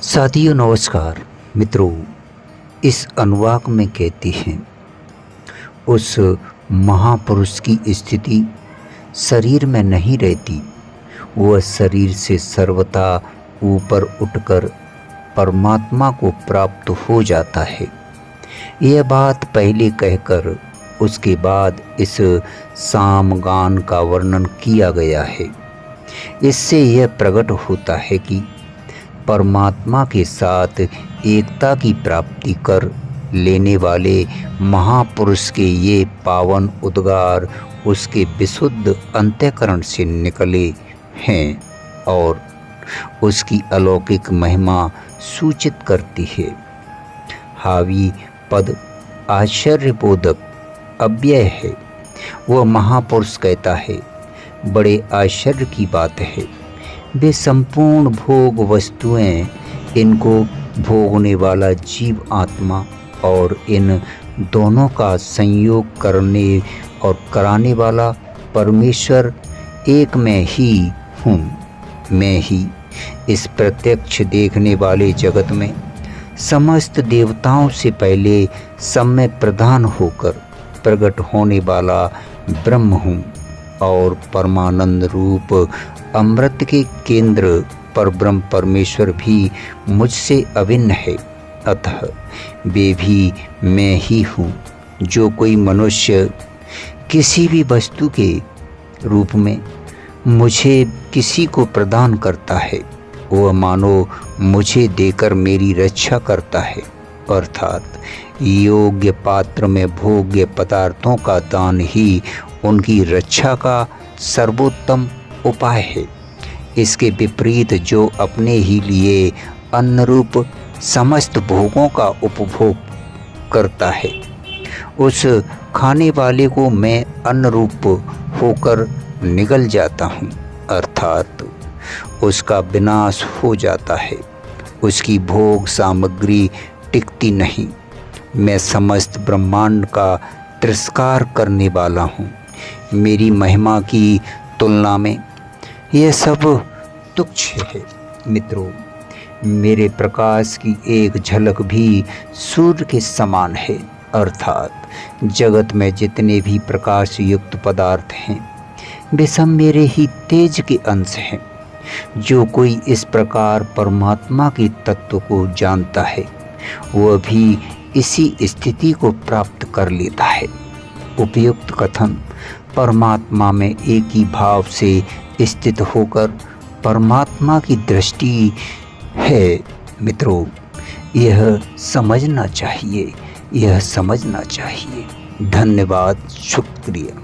साथियों नमस्कार। मित्रों, इस अनुवाक में कहते हैं उस महापुरुष की स्थिति शरीर में नहीं रहती, वह शरीर से सर्वथा ऊपर उठकर परमात्मा को प्राप्त हो जाता है। यह बात पहले कहकर उसके बाद इस सामगान का वर्णन किया गया है। इससे यह प्रकट होता है कि परमात्मा के साथ एकता की प्राप्ति कर लेने वाले महापुरुष के ये पावन उद्गार उसके विशुद्ध अंतःकरण से निकले हैं और उसकी अलौकिक महिमा सूचित करती है। हावी पद आश्चर्यबोधक अव्यय है। वह महापुरुष कहता है, बड़े आश्चर्य की बात है, वे संपूर्ण भोग वस्तुएं, इनको भोगने वाला जीव आत्मा और इन दोनों का संयोग करने और कराने वाला परमेश्वर एक मैं ही हूँ। मैं ही इस प्रत्यक्ष देखने वाले जगत में समस्त देवताओं से पहले सब में प्रधान होकर प्रकट होने वाला ब्रह्म हूँ और परमानंद रूप अमृत के केंद्र पर ब्रह्म परमेश्वर भी मुझसे अभिन्न है। अतः वे भी मैं ही हूँ। जो कोई मनुष्य किसी भी वस्तु के रूप में मुझे किसी को प्रदान करता है, वह मानो मुझे देकर मेरी रक्षा करता है। अर्थात योग्य पात्र में भोग्य पदार्थों का दान ही उनकी रक्षा का सर्वोत्तम उपाय है। इसके विपरीत जो अपने ही लिए अन्न रूप समस्त भोगों का उपभोग करता है, उस खाने वाले को मैं अन्न रूप होकर निगल जाता हूँ, अर्थात उसका विनाश हो जाता है। उसकी भोग सामग्री टिकती नहीं। मैं समस्त ब्रह्मांड का तिरस्कार करने वाला हूँ। मेरी महिमा की तुलना में यह सब तुच्छ है। मित्रों, मेरे प्रकाश की एक झलक भी सूर्य के समान है। अर्थात जगत में जितने भी प्रकाश युक्त पदार्थ हैं, वे सब मेरे ही तेज के अंश हैं। जो कोई इस प्रकार परमात्मा के तत्व को जानता है, वह भी इसी स्थिति को प्राप्त कर लेता है। उपयुक्त कथन परमात्मा में एक ही भाव से स्थित होकर परमात्मा की दृष्टि है। मित्रों, यह समझना चाहिए। धन्यवाद, शुक्रिया।